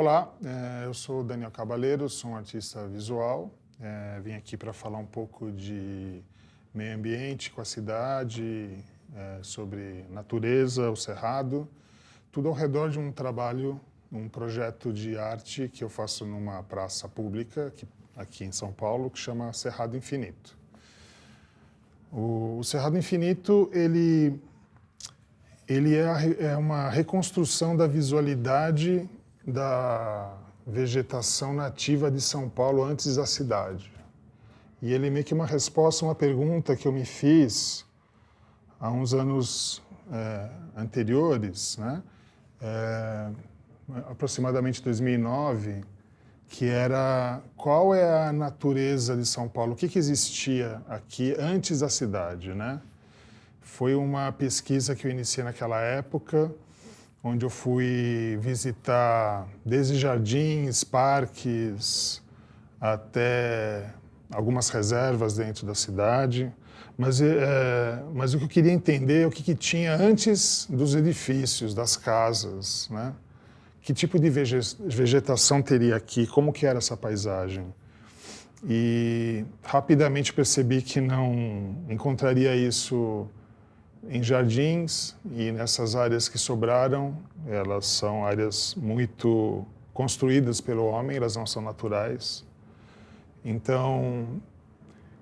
Olá, eu sou Daniel Cabaleiro, sou um artista visual. Vim aqui para falar um pouco de meio ambiente com a cidade, sobre natureza, o Cerrado, tudo ao redor de um trabalho, um projeto de arte que eu faço numa praça pública aqui em São Paulo, que chama Cerrado Infinito. O Cerrado Infinito, ele é uma reconstrução da visualidade da vegetação nativa de São Paulo antes da cidade. E ele é meio que uma resposta a uma pergunta que eu me fiz há uns anos anteriores, né? Aproximadamente 2009, que era qual é a natureza de São Paulo, o que existia aqui antes da cidade, né? Foi uma pesquisa que eu iniciei naquela época, onde eu fui visitar desde jardins, parques, até algumas reservas dentro da cidade. Mas o que eu queria entender é o que tinha antes dos edifícios, das casas, né? Que tipo de vegetação teria aqui, como que era essa paisagem. E rapidamente percebi que não encontraria isso em jardins, e nessas áreas que sobraram, elas são áreas muito construídas pelo homem, elas não são naturais. Então,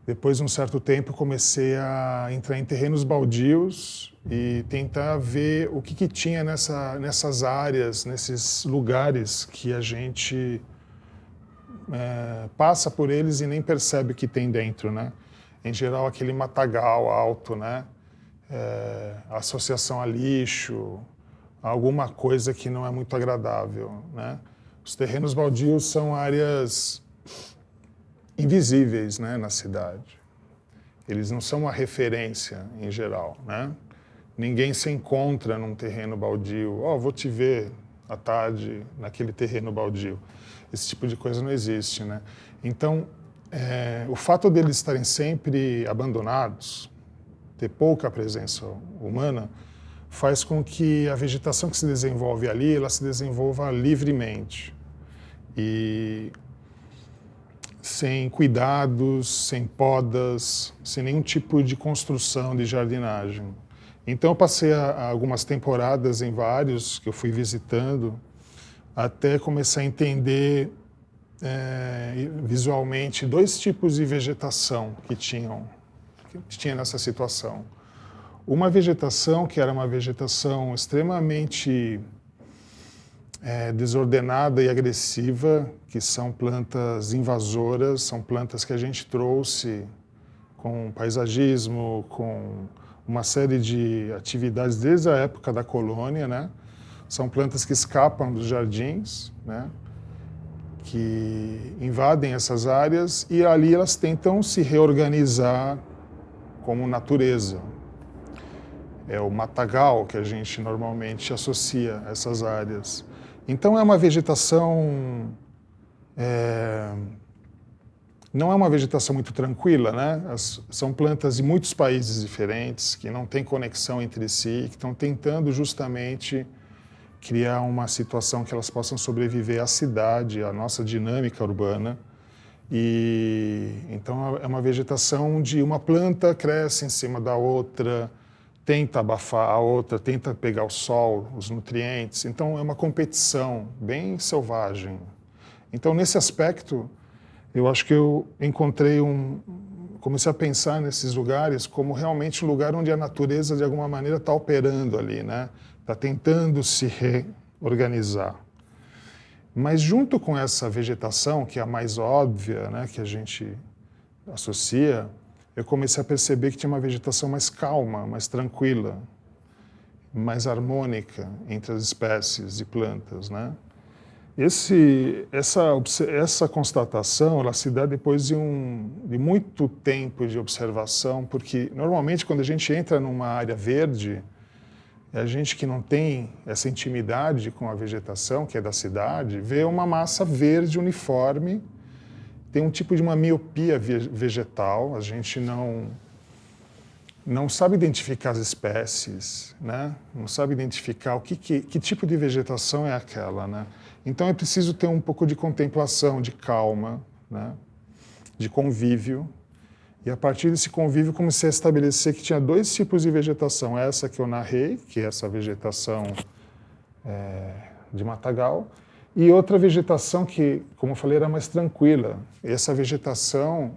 depois de um certo tempo, comecei a entrar em terrenos baldios e tentar ver o que tinha nessas áreas, nesses lugares que a gente passa por eles e nem percebe o que tem dentro, né? Em geral, aquele matagal alto, né? Associação a lixo, alguma coisa que não é muito agradável, né? Os terrenos baldios são áreas invisíveis, né, na cidade. Eles não são uma referência em geral, né? Ninguém se encontra num terreno baldio. Vou te ver à tarde naquele terreno baldio. Esse tipo de coisa não existe, né? Então, o fato deles estarem sempre abandonados, ter pouca presença humana, faz com que a vegetação que se desenvolve ali, ela se desenvolva livremente. E sem cuidados, sem podas, sem nenhum tipo de construção de jardinagem. Então eu passei algumas temporadas em vários que eu fui visitando, até começar a entender visualmente dois tipos de vegetação que tinha nessa situação. Uma vegetação que era uma vegetação extremamente desordenada e agressiva, que são plantas invasoras, são plantas que a gente trouxe com paisagismo, com uma série de atividades desde a época da colônia, né? São plantas que escapam dos jardins, né? Que invadem essas áreas e ali elas tentam se reorganizar como natureza. É o matagal que a gente normalmente associa a essas áreas. Então é uma vegetação, não é uma vegetação muito tranquila, né? São plantas de muitos países diferentes, que não têm conexão entre si, que estão tentando justamente criar uma situação que elas possam sobreviver à cidade, à nossa dinâmica urbana. E então é uma vegetação onde uma planta cresce em cima da outra, tenta abafar a outra, tenta pegar o sol, os nutrientes. Então é uma competição bem selvagem. Então nesse aspecto, eu acho que eu comecei a pensar nesses lugares como realmente um lugar onde a natureza de alguma maneira está operando ali, né? Está tentando se reorganizar. Mas junto com essa vegetação, que é a mais óbvia, né, que a gente associa, eu comecei a perceber que tinha uma vegetação mais calma, mais tranquila, mais harmônica entre as espécies de plantas, né? Essa constatação, ela se dá depois de muito tempo de observação, porque normalmente quando a gente entra numa área verde, a gente que não tem essa intimidade com a vegetação, que é da cidade, vê uma massa verde uniforme, tem um tipo de uma miopia vegetal, a gente não não sabe identificar as espécies, né? Não sabe identificar que tipo de vegetação é aquela, né? Então é preciso ter um pouco de contemplação, de calma, né? De convívio. E a partir desse convívio comecei a estabelecer que tinha dois tipos de vegetação. Essa que eu narrei, que é essa vegetação de matagal, e outra vegetação que, como eu falei, era mais tranquila. Essa vegetação,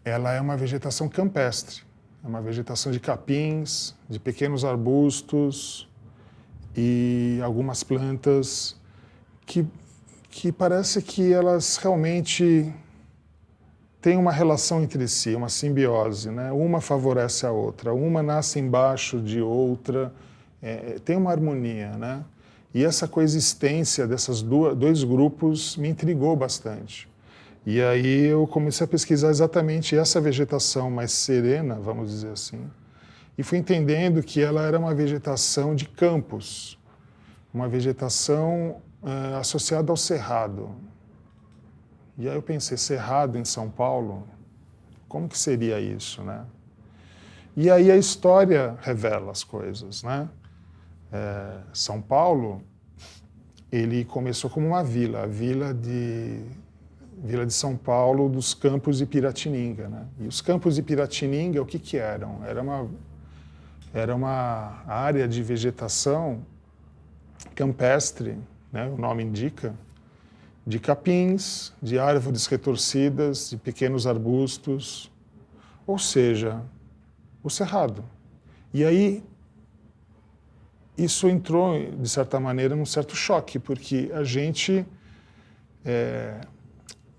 ela é uma vegetação campestre. É uma vegetação de capins, de pequenos arbustos e algumas plantas que parece que elas realmente têm uma relação entre si, uma simbiose, né? Uma favorece a outra, uma nasce embaixo de outra, tem uma harmonia, né? E essa coexistência desses dois grupos me intrigou bastante. E aí eu comecei a pesquisar exatamente essa vegetação mais serena, vamos dizer assim, e fui entendendo que ela era uma vegetação de campos, uma vegetação associada ao cerrado. E aí eu pensei, cerrado em São Paulo, como que seria isso, né? E aí a história revela as coisas, né? São Paulo, ele começou como uma vila, a Vila de São Paulo dos Campos de Piratininga, né? E os Campos de Piratininga, o que eram? Era uma área de vegetação campestre, né? O nome indica, de capins, de árvores retorcidas, de pequenos arbustos, ou seja, o cerrado. E aí isso entrou, de certa maneira, num certo choque, porque a gente,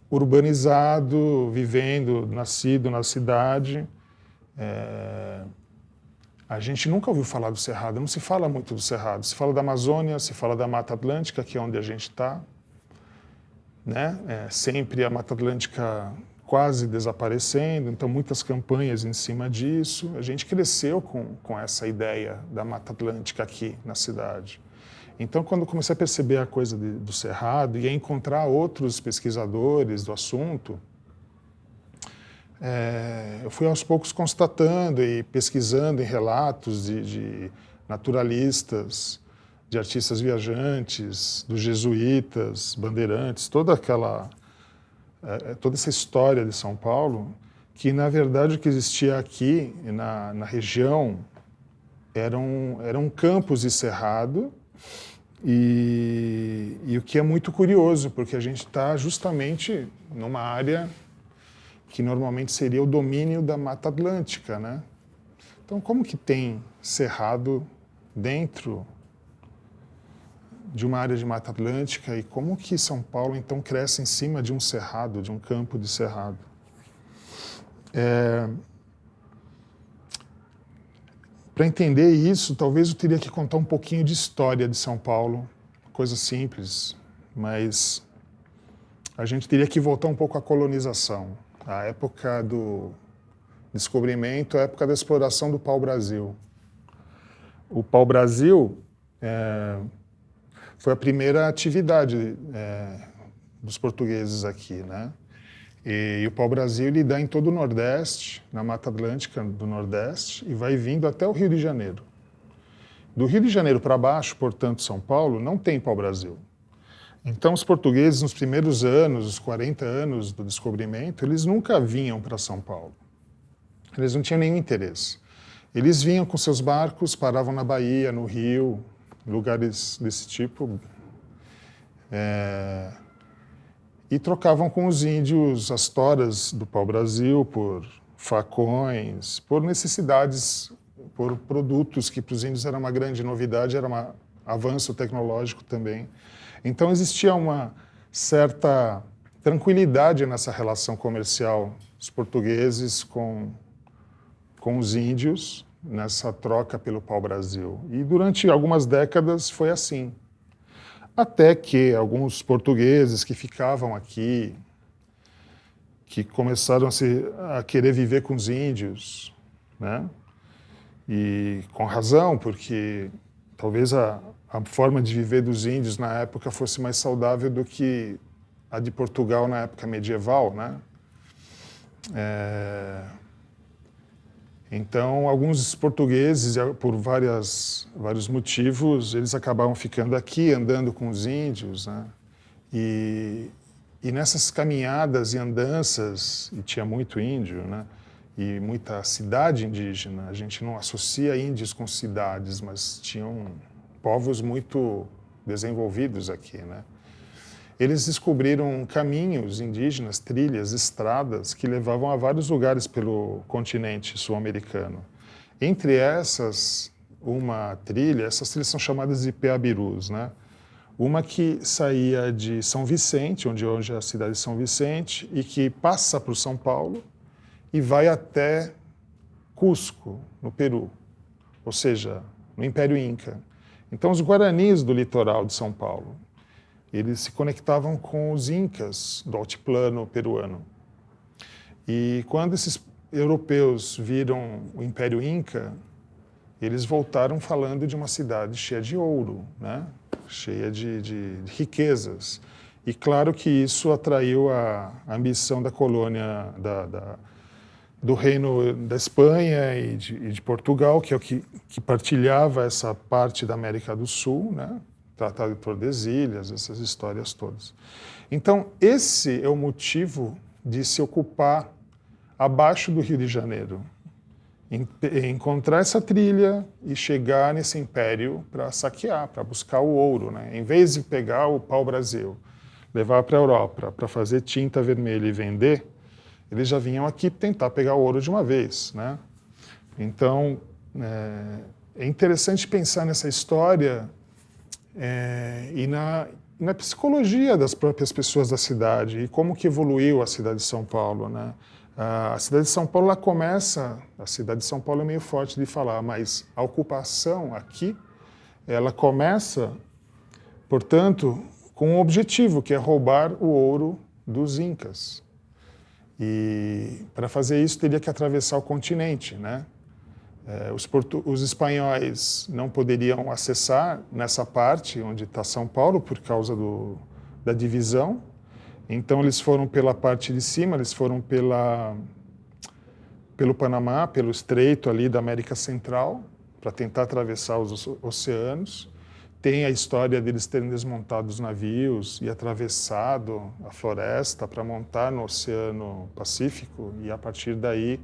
urbanizado, vivendo, nascido na cidade, a gente nunca ouviu falar do Cerrado, não se fala muito do Cerrado. Se fala da Amazônia, se fala da Mata Atlântica, que é onde a gente está, né? Sempre a Mata Atlântica quase desaparecendo, então muitas campanhas em cima disso. A gente cresceu com essa ideia da Mata Atlântica aqui na cidade. Então, quando comecei a perceber a coisa do Cerrado e a encontrar outros pesquisadores do assunto, eu fui aos poucos constatando e pesquisando em relatos de naturalistas, de artistas viajantes, dos jesuítas, bandeirantes, toda essa história de São Paulo, que na verdade o que existia aqui na região eram campos de cerrado, e o que é muito curioso, porque a gente está justamente numa área que normalmente seria o domínio da Mata Atlântica, né? Então, como que tem cerrado dentro de uma área de Mata Atlântica e como que São Paulo, então, cresce em cima de um cerrado, de um campo de cerrado? Para entender isso, talvez eu teria que contar um pouquinho de história de São Paulo, coisa simples, mas a gente teria que voltar um pouco à colonização, à época do descobrimento, à época da exploração do pau-brasil. O pau-brasil foi a primeira atividade dos portugueses aqui, né? E o pau-brasil ele dá em todo o Nordeste, na Mata Atlântica do Nordeste, e vai vindo até o Rio de Janeiro. Do Rio de Janeiro para baixo, portanto, São Paulo, não tem pau-brasil. Então, os portugueses, nos primeiros anos, os 40 anos do descobrimento, eles nunca vinham para São Paulo. Eles não tinham nenhum interesse. Eles vinham com seus barcos, paravam na Bahia, no Rio, lugares desse tipo, e trocavam com os índios as toras do pau-brasil por facões, por necessidades, por produtos que para os índios era uma grande novidade, era um avanço tecnológico também. Então existia uma certa tranquilidade nessa relação comercial dos portugueses com os índios, nessa troca pelo pau-brasil. E durante algumas décadas foi assim. Até que alguns portugueses que ficavam aqui, que começaram a querer viver com os índios, né? E com razão, porque talvez a forma de viver dos índios na época fosse mais saudável do que a de Portugal na época medieval, né? Então, alguns portugueses, por vários motivos, eles acabavam ficando aqui, andando com os índios, né? E nessas caminhadas e andanças, e tinha muito índio, né? E muita cidade indígena, a gente não associa índios com cidades, mas tinham povos muito desenvolvidos aqui, né? Eles descobriram caminhos indígenas, trilhas, estradas que levavam a vários lugares pelo continente sul-americano. Entre essas, essas trilhas são chamadas de peabirus, né? Uma que saía de São Vicente, onde hoje é a cidade de São Vicente, e que passa por São Paulo e vai até Cusco, no Peru, ou seja, no Império Inca. Então, os guaranis do litoral de São Paulo, eles se conectavam com os incas do altiplano peruano. E quando esses europeus viram o Império Inca, eles voltaram falando de uma cidade cheia de ouro, né? Cheia de riquezas. E claro que isso atraiu a ambição da colônia, do reino da Espanha e de Portugal, que é o que partilhava essa parte da América do Sul, né? Tratado de Tordesilhas, essas histórias todas. Então, esse é o motivo de se ocupar abaixo do Rio de Janeiro. Encontrar essa trilha e chegar nesse império para saquear, para buscar o ouro, né? Em vez de pegar o pau-brasil, levar para a Europa para fazer tinta vermelha e vender, eles já vinham aqui tentar pegar o ouro de uma vez, né? Então, é interessante pensar nessa história e na psicologia das próprias pessoas da cidade e como que evoluiu a cidade de São Paulo, né? A cidade de São Paulo, a cidade de São Paulo é meio forte de falar, mas a ocupação aqui, ela começa, portanto, com um objetivo, que é roubar o ouro dos incas. E para fazer isso teria que atravessar o continente, né? Os espanhóis não poderiam acessar nessa parte onde está São Paulo por causa da divisão. Então eles foram pela parte de cima, eles foram pelo Panamá, pelo estreito ali da América Central, para tentar atravessar os oceanos. Tem a história deles terem desmontado os navios e atravessado a floresta para montar no Oceano Pacífico e a partir daí,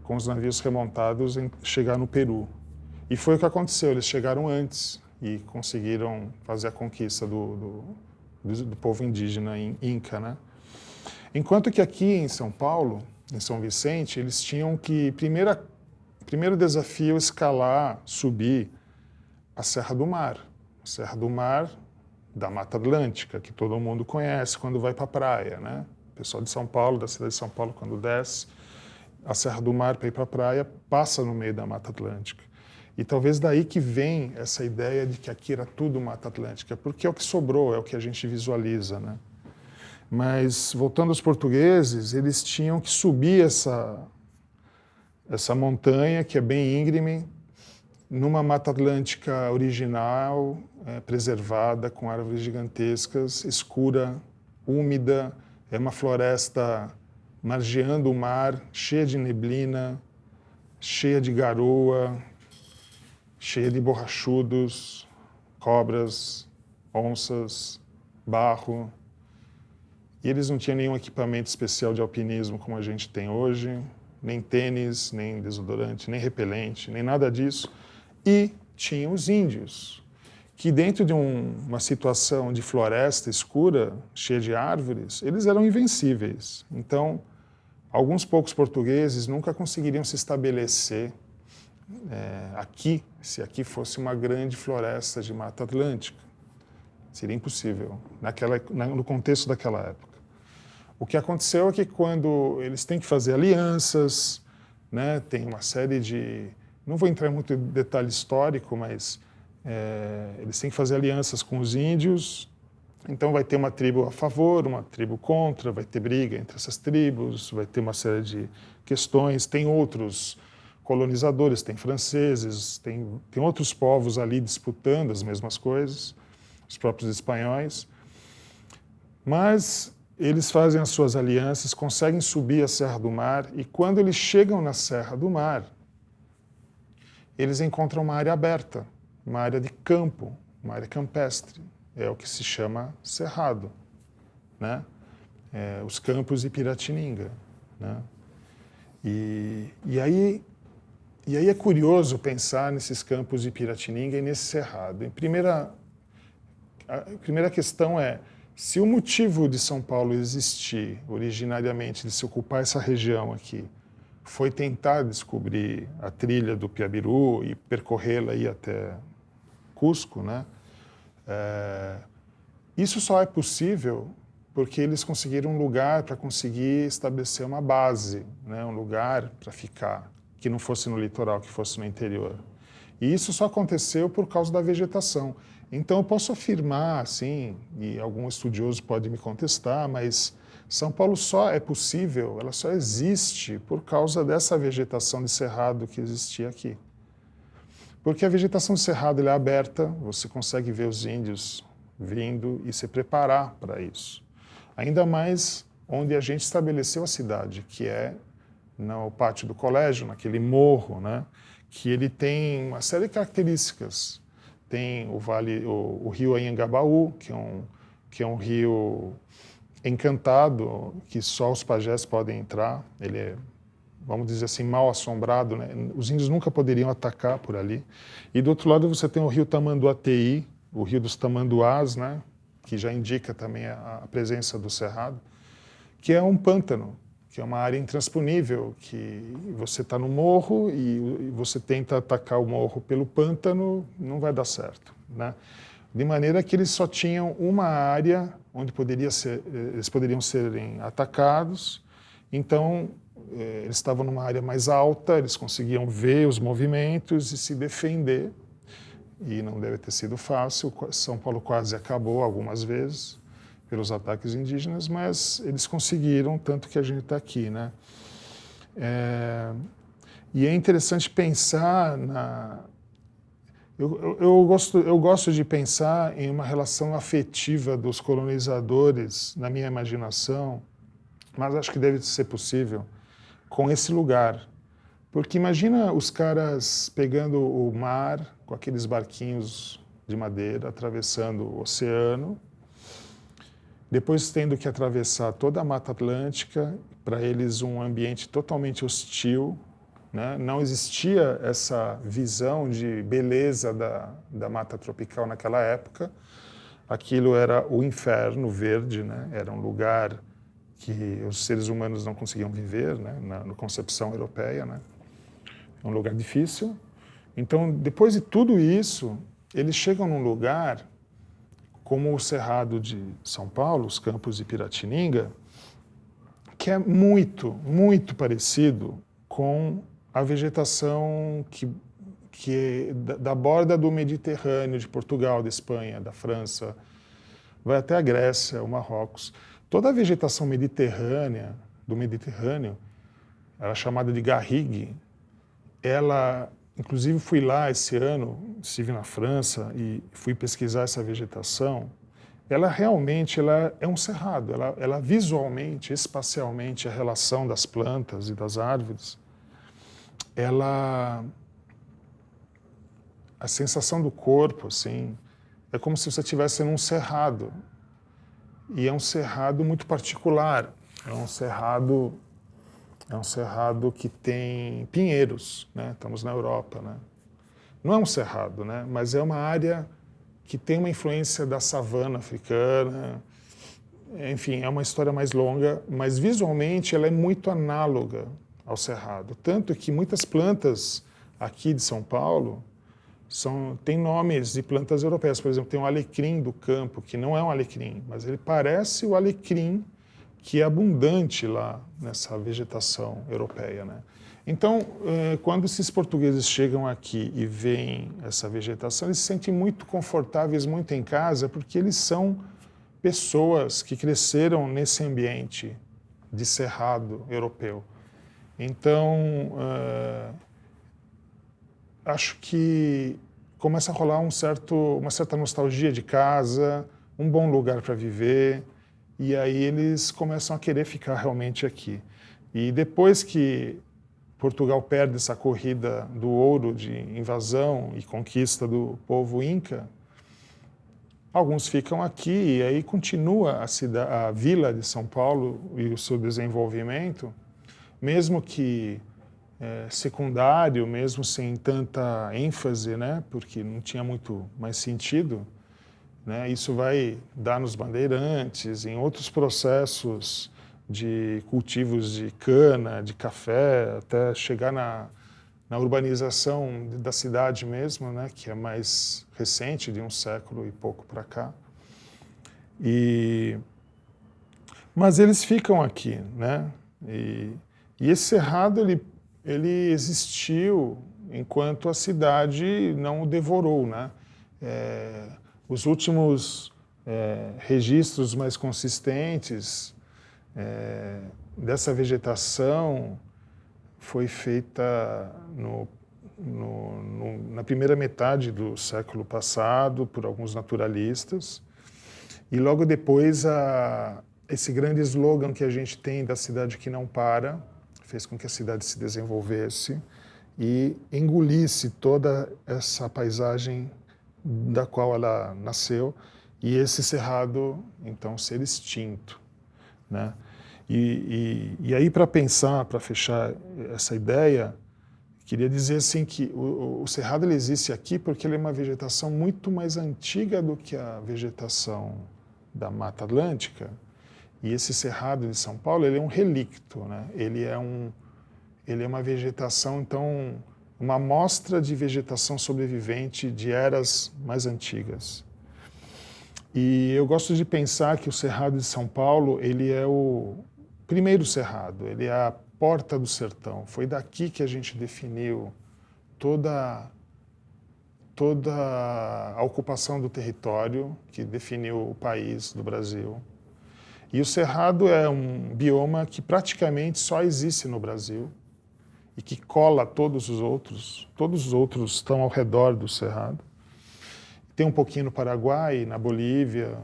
com os navios remontados, chegar no Peru. E foi o que aconteceu, eles chegaram antes e conseguiram fazer a conquista do povo indígena inca, né? Enquanto que aqui em São Paulo, em São Vicente, eles tinham que, primeiro desafio, escalar, subir a Serra do Mar. A Serra do Mar da Mata Atlântica, que todo mundo conhece quando vai para a praia, né? O pessoal de São Paulo, da cidade de São Paulo, quando desce a Serra do Mar para ir para a praia, passa no meio da Mata Atlântica. E talvez daí que vem essa ideia de que aqui era tudo Mata Atlântica, porque é o que sobrou, é o que a gente visualiza, né? Mas, voltando aos portugueses, eles tinham que subir essa montanha, que é bem íngreme, numa Mata Atlântica original, preservada, com árvores gigantescas, escura, úmida, é uma floresta margeando o mar, cheia de neblina, cheia de garoa, cheia de borrachudos, cobras, onças, barro. E eles não tinham nenhum equipamento especial de alpinismo como a gente tem hoje, nem tênis, nem desodorante, nem repelente, nem nada disso. E tinham os índios, que dentro de uma situação de floresta escura, cheia de árvores, eles eram invencíveis. Então, alguns poucos portugueses nunca conseguiriam se estabelecer aqui, se aqui fosse uma grande floresta de Mata Atlântica. Seria impossível, no contexto daquela época. O que aconteceu é que quando eles têm que fazer alianças, né, tem uma série de... Não vou entrar muito em detalhe histórico, mas eles têm que fazer alianças com os índios. Então vai ter uma tribo a favor, uma tribo contra, vai ter briga entre essas tribos, vai ter uma série de questões. Tem outros colonizadores, tem franceses, tem outros povos ali disputando as mesmas coisas, os próprios espanhóis. Mas eles fazem as suas alianças, conseguem subir a Serra do Mar, e quando eles chegam na Serra do Mar, eles encontram uma área aberta, uma área de campo, uma área campestre. É o que se chama cerrado, né? Os campos de Piratininga, né? E aí é curioso pensar nesses campos de Piratininga e nesse cerrado. A primeira questão é, se o motivo de São Paulo existir originariamente, de se ocupar essa região aqui, foi tentar descobrir a trilha do Piabiru e percorrê-la aí até Cusco, né? Isso só é possível porque eles conseguiram um lugar para conseguir estabelecer uma base, né? Um lugar para ficar, que não fosse no litoral, que fosse no interior. E isso só aconteceu por causa da vegetação. Então eu posso afirmar, assim, e algum estudioso pode me contestar, mas São Paulo só é possível, ela só existe por causa dessa vegetação de cerrado que existia aqui. Porque a vegetação de cerrado ela é aberta, você consegue ver os índios vindo e se preparar para isso. Ainda mais onde a gente estabeleceu a cidade, que é no pátio do colégio, naquele morro, né? Que ele tem uma série de características. Tem o rio Anhangabaú, que é um rio encantado, que só os pajés podem entrar. Ele é, vamos dizer assim, mal assombrado, né? Os índios nunca poderiam atacar por ali. E do outro lado você tem o rio Tamanduateí, o rio dos tamanduás, né? Que já indica também a presença do cerrado, que é um pântano, que é uma área intransponível, que você está no morro e você tenta atacar o morro pelo pântano, não vai dar certo, né? De maneira que eles só tinham uma área onde eles poderiam serem atacados, então eles estavam numa área mais alta, eles conseguiam ver os movimentos e se defender, e não deve ter sido fácil. São Paulo quase acabou algumas vezes pelos ataques indígenas, mas eles conseguiram, tanto que a gente está aqui, né? E é interessante pensar eu gosto de pensar em uma relação afetiva dos colonizadores, na minha imaginação, mas acho que deve ser possível, com esse lugar. Porque imagina os caras pegando o mar com aqueles barquinhos de madeira, atravessando o oceano, depois tendo que atravessar toda a Mata Atlântica, para eles um ambiente totalmente hostil, né? Não existia essa visão de beleza da mata tropical naquela época. Aquilo era o inferno verde, né? Era um lugar que os seres humanos não conseguiam viver, né? Na concepção europeia, né? É um lugar difícil. Então, depois de tudo isso, eles chegam num lugar como o Cerrado de São Paulo, os campos de Piratininga, que é muito, muito parecido com a vegetação que da borda do Mediterrâneo, de Portugal, da Espanha, da França, vai até a Grécia, o Marrocos. Toda a vegetação mediterrânea, do Mediterrâneo, ela é chamada de garrigue. Ela, inclusive fui lá esse ano, estive na França e fui pesquisar essa vegetação. Ela realmente é um cerrado, ela visualmente, espacialmente, a relação das plantas e das árvores, a sensação do corpo, assim, é como se você estivesse num cerrado. E é um cerrado muito particular, é um cerrado que tem pinheiros, né? Estamos na Europa, né? Não é um cerrado, né? Mas é uma área que tem uma influência da savana africana. Enfim, é uma história mais longa, mas visualmente ela é muito análoga ao cerrado. Tanto que muitas plantas aqui de São Paulo têm nomes de plantas europeias. Por exemplo, tem o alecrim do campo, que não é um alecrim, mas ele parece o alecrim que é abundante lá nessa vegetação europeia, né? Então, quando esses portugueses chegam aqui e veem essa vegetação, eles se sentem muito confortáveis, muito em casa, porque eles são pessoas que cresceram nesse ambiente de cerrado europeu. Então, acho que começa a rolar uma certa nostalgia de casa, um bom lugar para viver, e aí eles começam a querer ficar realmente aqui. E depois que Portugal perde essa corrida do ouro de invasão e conquista do povo inca, alguns ficam aqui e aí continua a vila de São Paulo e o seu desenvolvimento, mesmo que secundário, mesmo sem tanta ênfase, né, porque não tinha muito mais sentido, né, isso vai dar nos Bandeirantes, em outros processos de cultivos de cana, de café, até chegar na urbanização da cidade mesmo, né, que é mais recente, de um século e pouco para cá. Mas eles ficam aqui, né? E esse cerrado ele existiu enquanto a cidade não o devorou, né? Os últimos registros mais consistentes dessa vegetação foi feita na primeira metade do século passado por alguns naturalistas, e logo depois esse grande slogan que a gente tem da cidade que não para fez com que a cidade se desenvolvesse e engolisse toda essa paisagem da qual ela nasceu, e esse cerrado então ser extinto, né? E aí, para pensar, para fechar essa ideia, queria dizer assim que o cerrado ele existe aqui porque ele é uma vegetação muito mais antiga do que a vegetação da Mata Atlântica, e esse cerrado de São Paulo ele é um relicto, né? Ele é uma vegetação, então, uma amostra de vegetação sobrevivente de eras mais antigas. E eu gosto de pensar que o Cerrado de São Paulo ele é o primeiro cerrado, ele é a porta do sertão. Foi daqui que a gente definiu toda a ocupação do território, que definiu o país do Brasil. E o Cerrado é um bioma que praticamente só existe no Brasil e que cola todos os outros estão ao redor do Cerrado. Tem um pouquinho no Paraguai, na Bolívia,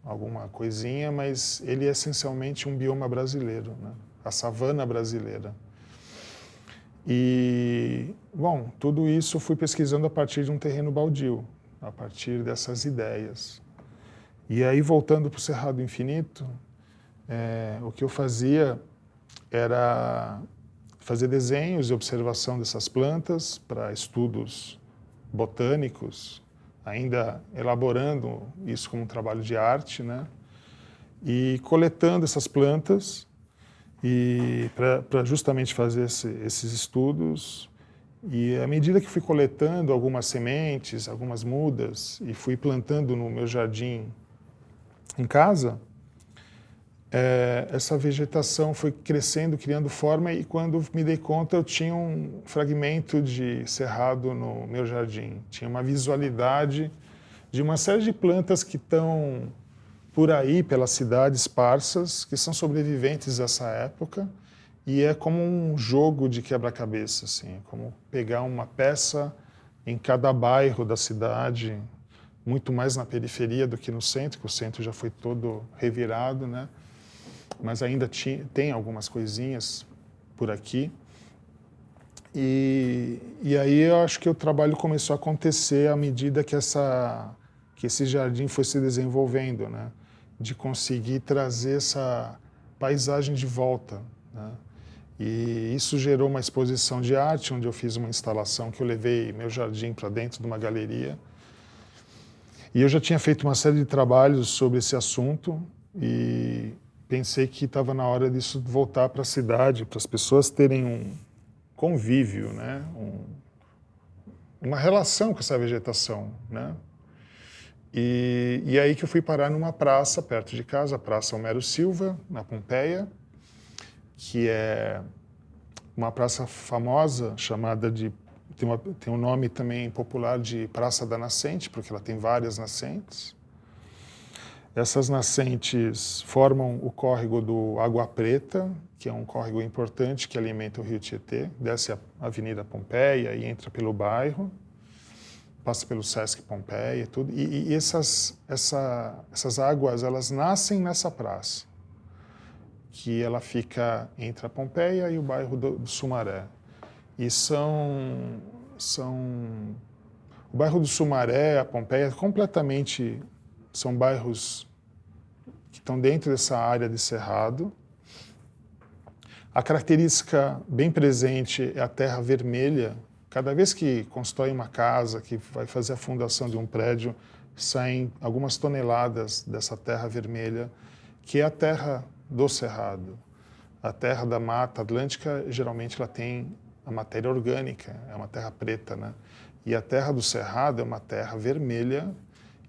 alguma coisinha, mas ele é essencialmente um bioma brasileiro, né? A savana brasileira. E, bom, tudo isso eu fui pesquisando a partir de um terreno baldio, a partir dessas ideias. E aí, voltando para o Cerrado Infinito, o que eu fazia era fazer desenhos e observação dessas plantas para estudos botânicos, ainda elaborando isso como um trabalho de arte, né? E coletando essas plantas e para justamente fazer esses estudos. E à medida que fui coletando algumas sementes, algumas mudas e fui plantando no meu jardim em casa, essa vegetação foi crescendo, criando forma, e quando me dei conta eu tinha um fragmento de cerrado no meu jardim. Tinha uma visualidade de uma série de plantas que estão por aí pela cidade, esparsas, que são sobreviventes dessa época, e é como um jogo de quebra-cabeça, assim, como pegar uma peça em cada bairro da cidade, muito mais na periferia do que no centro, que o centro já foi todo revirado, né? Mas ainda tem algumas coisinhas por aqui. E aí eu acho que o trabalho começou a acontecer à medida que esse jardim foi se desenvolvendo, né? De conseguir trazer essa paisagem de volta, né? E isso gerou uma exposição de arte, onde eu fiz uma instalação que eu levei meu jardim para dentro de uma galeria. E eu já tinha feito uma série de trabalhos sobre esse assunto e pensei que estava na hora disso voltar para a cidade, para as pessoas terem um convívio, né? Uma relação com essa vegetação, né? E aí que eu fui parar numa praça perto de casa, a Praça Homero Silva, na Pompeia, que é uma praça famosa, chamada de... Tem um nome também popular de Praça da Nascente, porque ela tem várias nascentes. Essas nascentes formam o córrego do Água Preta, que é um córrego importante que alimenta o rio Tietê, desce a Avenida Pompeia e entra pelo bairro, passa pelo Sesc Pompeia e tudo. E essas águas, elas nascem nessa praça, que ela fica entre a Pompeia e o bairro do Sumaré. E o bairro do Sumaré, a Pompeia, completamente são bairros que estão dentro dessa área de cerrado. A característica bem presente é a terra vermelha. Cada vez que constrói uma casa, que vai fazer a fundação de um prédio, saem algumas toneladas dessa terra vermelha, que é a terra do cerrado. A terra da Mata Atlântica, geralmente, ela tem a matéria orgânica, é uma terra preta, né? E a terra do cerrado é uma terra vermelha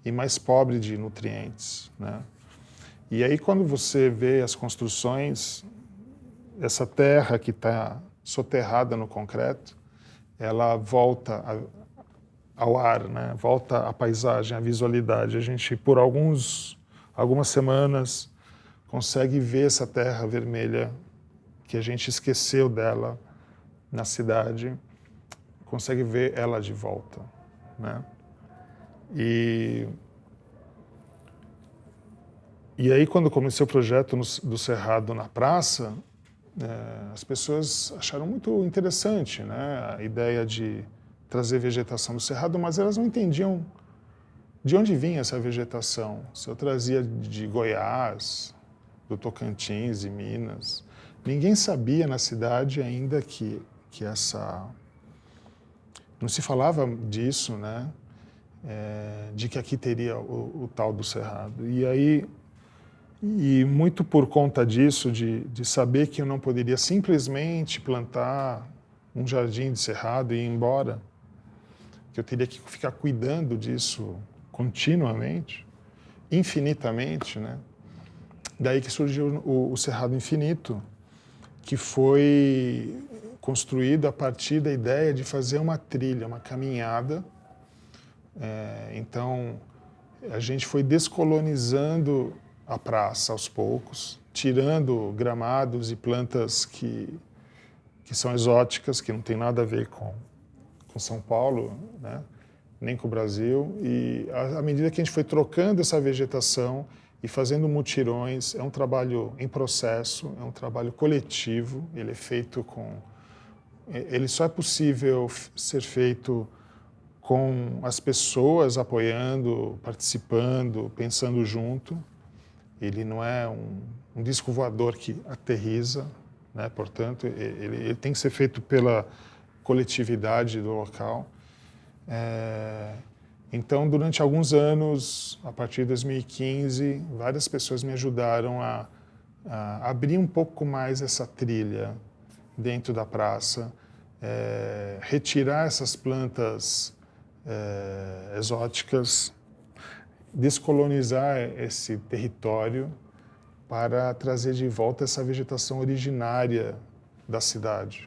e mais pobre de nutrientes, né? E aí, quando você vê as construções, essa terra que está soterrada no concreto, ela volta ao ar, né? Volta à paisagem, à visualidade. A gente, por algumas semanas, consegue ver essa terra vermelha que a gente esqueceu dela na cidade, consegue ver ela de volta, né? E aí, quando comecei o projeto do Cerrado na praça, as pessoas acharam muito interessante, né, a ideia de trazer vegetação do Cerrado, mas elas não entendiam de onde vinha essa vegetação. Se eu trazia de Goiás, do Tocantins e Minas. Ninguém sabia na cidade ainda que essa... Não se falava disso, né, de que aqui teria o tal do Cerrado. E aí... E muito por conta disso, de saber que eu não poderia simplesmente plantar um jardim de cerrado e ir embora, que eu teria que ficar cuidando disso continuamente, infinitamente, né? Daí que surgiu o Cerrado Infinito, que foi construído a partir da ideia de fazer uma trilha, uma caminhada. Então, a gente foi descolonizando a praça aos poucos, tirando gramados e plantas que são exóticas, que não tem nada a ver com São Paulo, né? Nem com o Brasil. E à medida que a gente foi trocando essa vegetação e fazendo mutirões, é um trabalho em processo, é um trabalho coletivo, ele é feito com... Ele só é possível ser feito com as pessoas apoiando, participando, pensando junto. Ele não é um disco voador que aterriza, né? Portanto, ele tem que ser feito pela coletividade do local. Então, durante alguns anos, a partir de 2015, várias pessoas me ajudaram a abrir um pouco mais essa trilha dentro da praça, retirar essas plantas exóticas, descolonizar esse território para trazer de volta essa vegetação originária da cidade.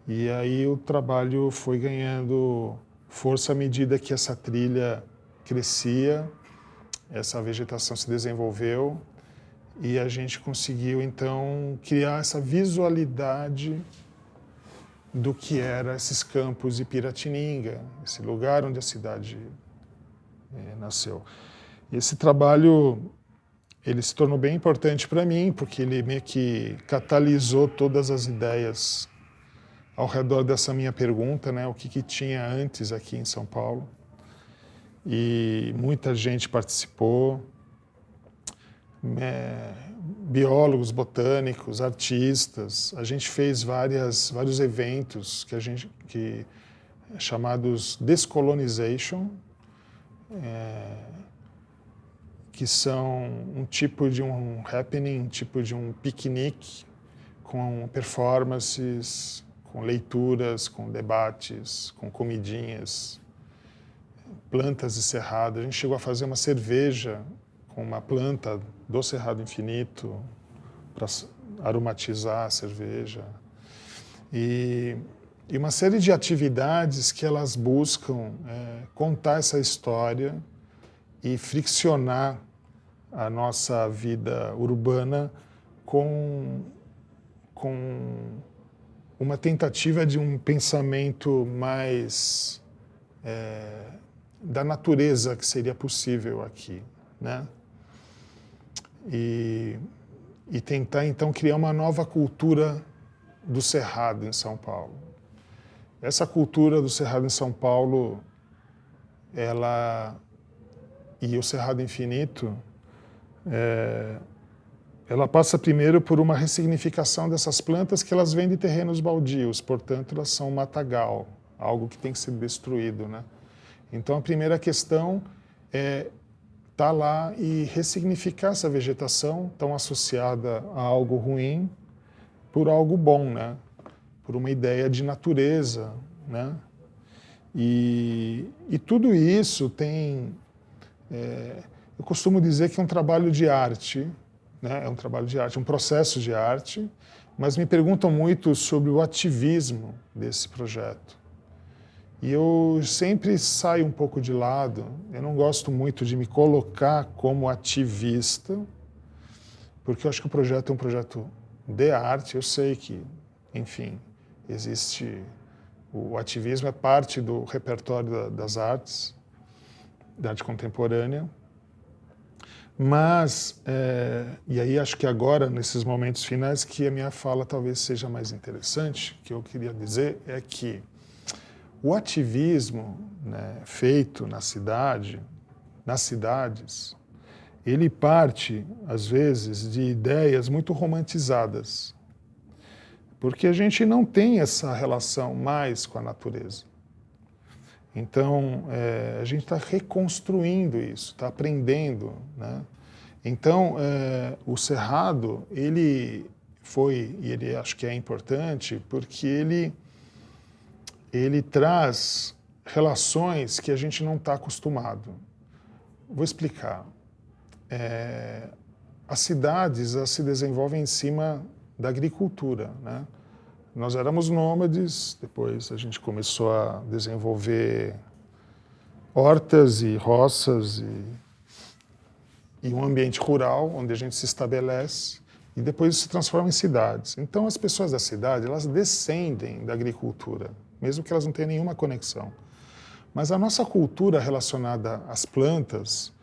E aí o trabalho foi ganhando força à medida que essa trilha crescia, essa vegetação se desenvolveu e a gente conseguiu então criar essa visualidade do que eram esses campos de Piratininga, esse lugar onde a cidade nasceu. E esse trabalho, ele se tornou bem importante para mim, porque ele meio que catalisou todas as ideias ao redor dessa minha pergunta, né, o que tinha antes aqui em São Paulo. E muita gente participou, biólogos, botânicos, artistas. A gente fez vários eventos chamados Descolonization, que são um tipo de um happening, um tipo de um piquenique com performances, com leituras, com debates, com comidinhas, plantas de cerrado. A gente chegou a fazer uma cerveja com uma planta do Cerrado Infinito para aromatizar a cerveja. E uma série de atividades que elas buscam contar essa história e friccionar a nossa vida urbana com uma tentativa de um pensamento mais da natureza que seria possível aqui, né? E e tentar então criar uma nova cultura do cerrado em São Paulo. Essa cultura do cerrado em São Paulo, ela e o Cerrado Infinito, ela passa primeiro por uma ressignificação dessas plantas que elas vêm de terrenos baldios, portanto elas são matagal, algo que tem que ser destruído, né? Então a primeira questão é estar lá e ressignificar essa vegetação tão associada a algo ruim por algo bom, né? Por uma ideia de natureza, né? E tudo isso tem... eu costumo dizer que é um trabalho de arte, né? É um trabalho de arte, um processo de arte, mas me perguntam muito sobre o ativismo desse projeto. E eu sempre saio um pouco de lado, eu não gosto muito de me colocar como ativista, porque eu acho que o projeto é um projeto de arte, eu sei que, enfim, existe... O ativismo é parte do repertório das artes, da arte contemporânea, mas, e aí acho que agora, nesses momentos finais, que a minha fala talvez seja mais interessante, o que eu queria dizer é que o ativismo, né, feito na cidade, nas cidades, ele parte, às vezes, de ideias muito romantizadas, porque a gente não tem essa relação mais com a natureza. Então, a gente está reconstruindo isso, está aprendendo, né? Então, o Cerrado, ele foi, e ele acho que é importante, porque ele traz relações que a gente não está acostumado. Vou explicar. As cidades se desenvolvem em cima da agricultura, né? Nós éramos nômades, depois a gente começou a desenvolver hortas e roças e um ambiente rural onde a gente se estabelece e depois se transforma em cidades. Então as pessoas da cidade, elas descendem da agricultura, mesmo que elas não tenham nenhuma conexão. Mas a nossa cultura relacionada às plantas,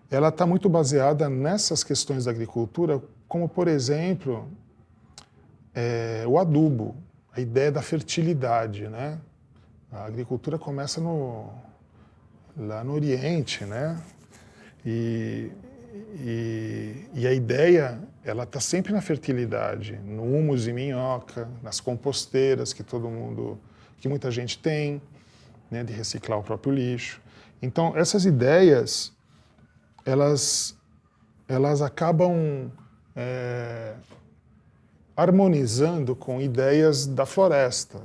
ela está muito baseada nessas questões da agricultura, como, por exemplo, o adubo, a ideia da fertilidade, né? A agricultura começa lá no Oriente, né? E a ideia, ela está sempre na fertilidade, no humus e minhoca, nas composteiras que muita gente tem, né? De reciclar o próprio lixo. Então, essas ideias, elas acabam harmonizando com ideias da floresta,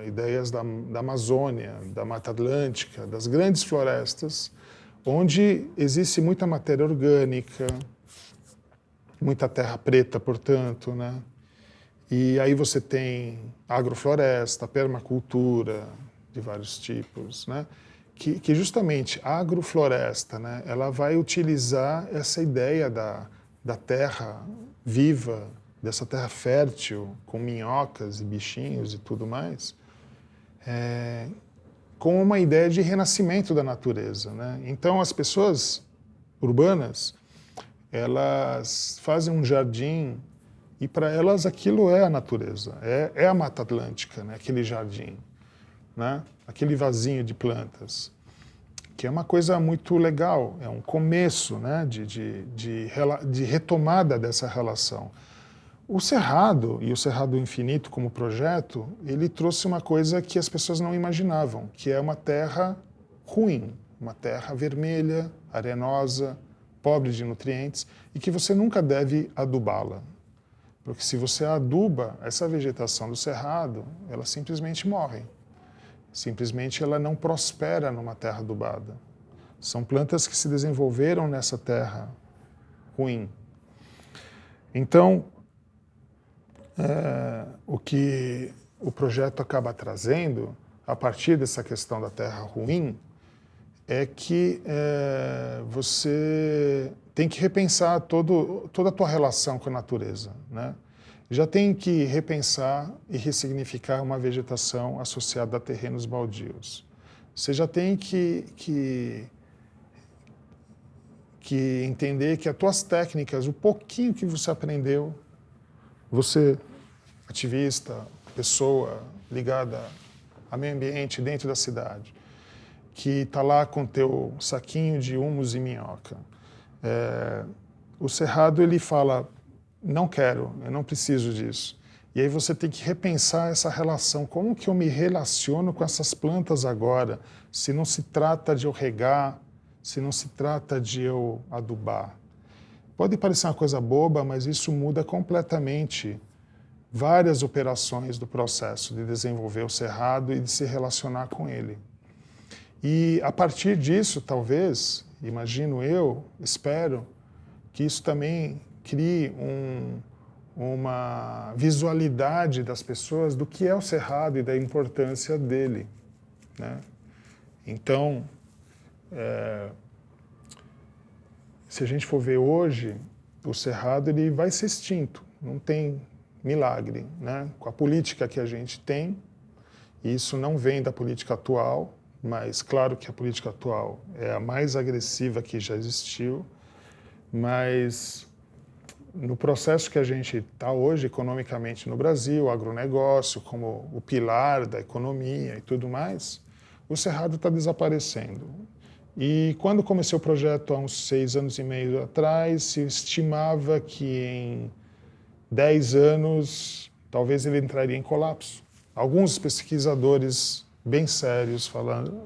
ideias da Amazônia, da Mata Atlântica, das grandes florestas, onde existe muita matéria orgânica, muita terra preta, portanto, né? E aí você tem agrofloresta, permacultura de vários tipos, né? Que justamente a agrofloresta, né, ela vai utilizar essa ideia da terra viva, dessa terra fértil, com minhocas e bichinhos e tudo mais, com uma ideia de renascimento da natureza, né? Então as pessoas urbanas, elas fazem um jardim e para elas aquilo é a natureza, é a Mata Atlântica, né? Aquele jardim, né? Aquele vasinho de plantas, que é uma coisa muito legal, é um começo, né? de retomada dessa relação. O Cerrado e o Cerrado Infinito como projeto, ele trouxe uma coisa que as pessoas não imaginavam, que é uma terra ruim, uma terra vermelha, arenosa, pobre de nutrientes, e que você nunca deve adubá-la. Porque se você aduba essa vegetação do Cerrado, ela simplesmente morre. Simplesmente ela não prospera numa terra adubada. São plantas que se desenvolveram nessa terra ruim. Então, o que o projeto acaba trazendo, a partir dessa questão da terra ruim, é que você tem que repensar toda a tua relação com a natureza, né? Já tem que repensar e ressignificar uma vegetação associada a terrenos baldios. Você já tem que entender que as tuas técnicas, o pouquinho que você aprendeu você, ativista, pessoa ligada a meio ambiente dentro da cidade, que está lá com teu saquinho de hummus e minhoca. O Cerrado, ele fala, não quero, eu não preciso disso. E aí você tem que repensar essa relação. Como que eu me relaciono com essas plantas agora, se não se trata de eu regar, se não se trata de eu adubar? Pode parecer uma coisa boba, mas isso muda completamente várias operações do processo de desenvolver o Cerrado e de se relacionar com ele. E a partir disso, talvez, imagino eu, espero, que isso também crie uma visualidade das pessoas do que é o Cerrado e da importância dele, né? Então, se a gente for ver hoje, o Cerrado ele vai ser extinto, não tem milagre, né? Com a política que a gente tem, e isso não vem da política atual, mas claro que a política atual é a mais agressiva que já existiu, mas no processo que a gente está hoje economicamente no Brasil, o agronegócio como o pilar da economia e tudo mais, o Cerrado está desaparecendo. E quando comecei o projeto há uns 6 anos e meio atrás, se estimava que em 10 anos talvez ele entraria em colapso. Alguns pesquisadores bem sérios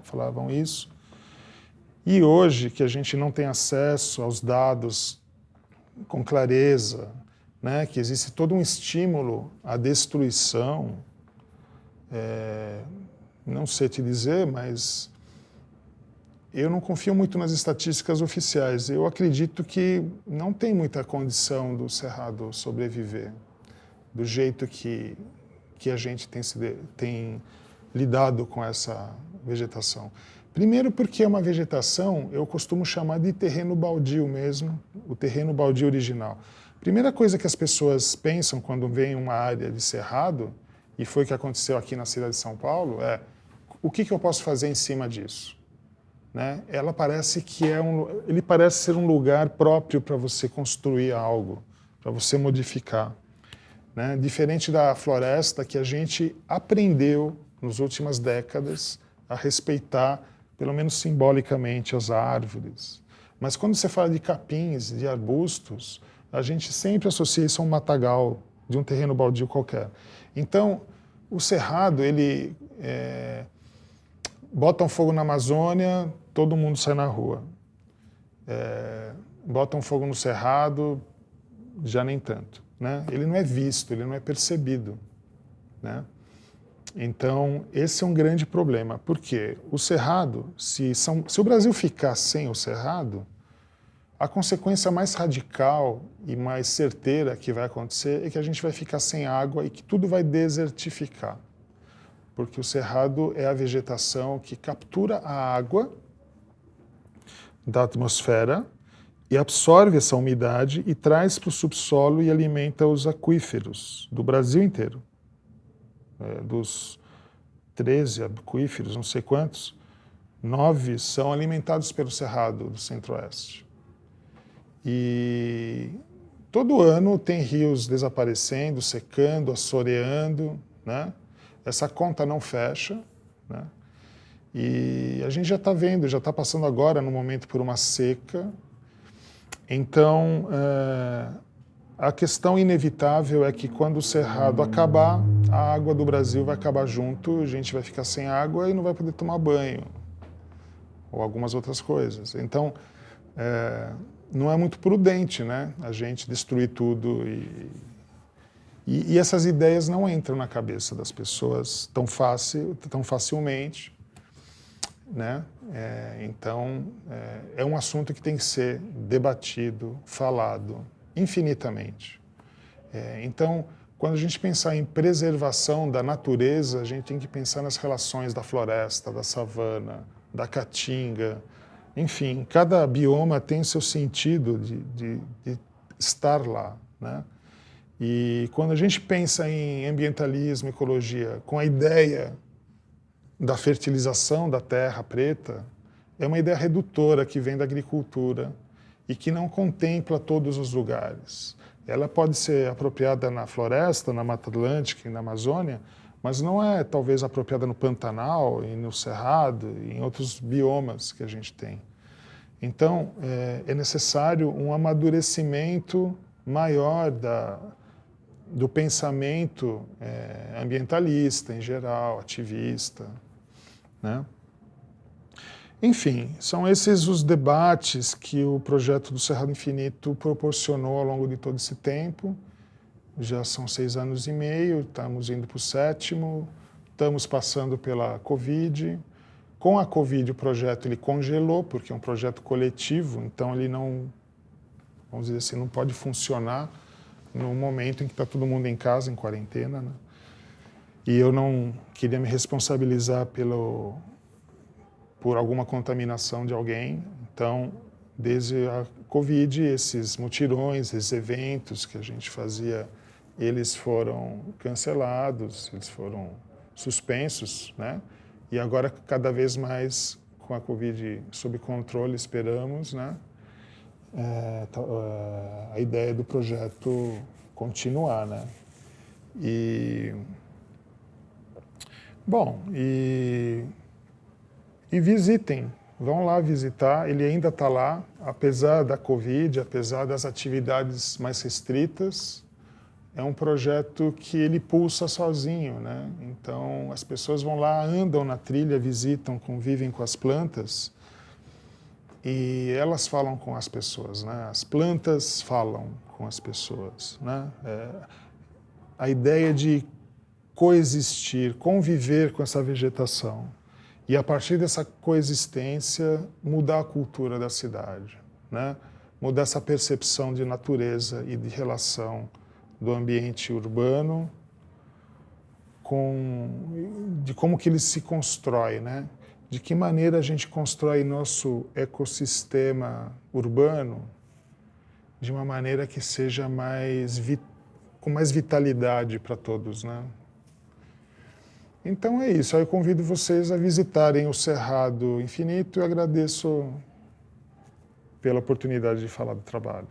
falavam isso. E hoje, que a gente não tem acesso aos dados com clareza, né, que existe todo um estímulo à destruição, não sei te dizer, mas eu não confio muito nas estatísticas oficiais. Eu acredito que não tem muita condição do Cerrado sobreviver do jeito que a gente tem lidado com essa vegetação. Primeiro porque é uma vegetação, eu costumo chamar de terreno baldio mesmo, o terreno baldio original. Primeira coisa que as pessoas pensam quando vem uma área de cerrado, e foi o que aconteceu aqui na cidade de São Paulo, é o que eu posso fazer em cima disso? Né? Ele parece ser um lugar próprio para você construir algo, para você modificar. Né? Diferente da floresta que a gente aprendeu nas últimas décadas a respeitar, pelo menos simbolicamente, as árvores. Mas quando você fala de capins, de arbustos, a gente sempre associa isso a um matagal de um terreno baldio qualquer. Então, o Cerrado, ele botam fogo na Amazônia, todo mundo sai na rua. Botam fogo no Cerrado, já nem tanto. Né? Ele não é visto, ele não é percebido. Né? Então, esse é um grande problema, porque o Cerrado, se o Brasil ficar sem o Cerrado, a consequência mais radical e mais certeira que vai acontecer é que a gente vai ficar sem água e que tudo vai desertificar. Porque o Cerrado é a vegetação que captura a água da atmosfera e absorve essa umidade e traz para o subsolo e alimenta os aquíferos do Brasil inteiro. Dos 13 aquíferos, não sei quantos, 9 são alimentados pelo Cerrado do Centro-Oeste. E todo ano tem rios desaparecendo, secando, assoreando, né? Essa conta não fecha, né? E a gente já está vendo, já está passando agora no momento por uma seca. Então, a questão inevitável é que quando o Cerrado acabar, a água do Brasil vai acabar junto, a gente vai ficar sem água e não vai poder tomar banho, ou algumas outras coisas. Então, não é muito prudente, né, a gente destruir tudo e essas ideias não entram na cabeça das pessoas tão facilmente, né? Então, é um assunto que tem que ser debatido, falado infinitamente. Então, quando a gente pensar em preservação da natureza, a gente tem que pensar nas relações da floresta, da savana, da caatinga. Enfim, cada bioma tem o seu sentido de estar lá, né? E quando a gente pensa em ambientalismo, ecologia, com a ideia da fertilização da terra preta, é uma ideia redutora que vem da agricultura e que não contempla todos os lugares. Ela pode ser apropriada na floresta, na Mata Atlântica e na Amazônia, mas não é talvez apropriada no Pantanal e no Cerrado e em outros biomas que a gente tem. Então, é necessário um amadurecimento maior do pensamento ambientalista em geral, ativista, né? Enfim, são esses os debates que o projeto do Cerrado Infinito proporcionou ao longo de todo esse tempo. Já são 6 anos e meio, estamos indo para o 7º, estamos passando pela Covid. Com a Covid o projeto ele congelou, porque é um projeto coletivo, então ele não, vamos dizer assim, não pode funcionar no momento em que está todo mundo em casa, em quarentena, né? E eu não queria me responsabilizar por alguma contaminação de alguém. Então, desde a Covid, esses mutirões, esses eventos que a gente fazia, eles foram cancelados, eles foram suspensos, né? E agora, cada vez mais, com a Covid sob controle, esperamos, né? A ideia do projeto continuar, né? Bom, e visitem, vão lá visitar, ele ainda está lá, apesar da Covid, apesar das atividades mais restritas, é um projeto que ele pulsa sozinho, né? Então as pessoas vão lá, andam na trilha, visitam, convivem com as plantas e elas falam com as pessoas, né? As plantas falam com as pessoas, né? A ideia de coexistir, conviver com essa vegetação. E a partir dessa coexistência, mudar a cultura da cidade, né? Mudar essa percepção de natureza e de relação do ambiente urbano de como que ele se constrói, né? De que maneira a gente constrói nosso ecossistema urbano de uma maneira que seja com mais vitalidade para todos, né? Então é isso, aí eu convido vocês a visitarem o Cerrado Infinito e agradeço pela oportunidade de falar do trabalho.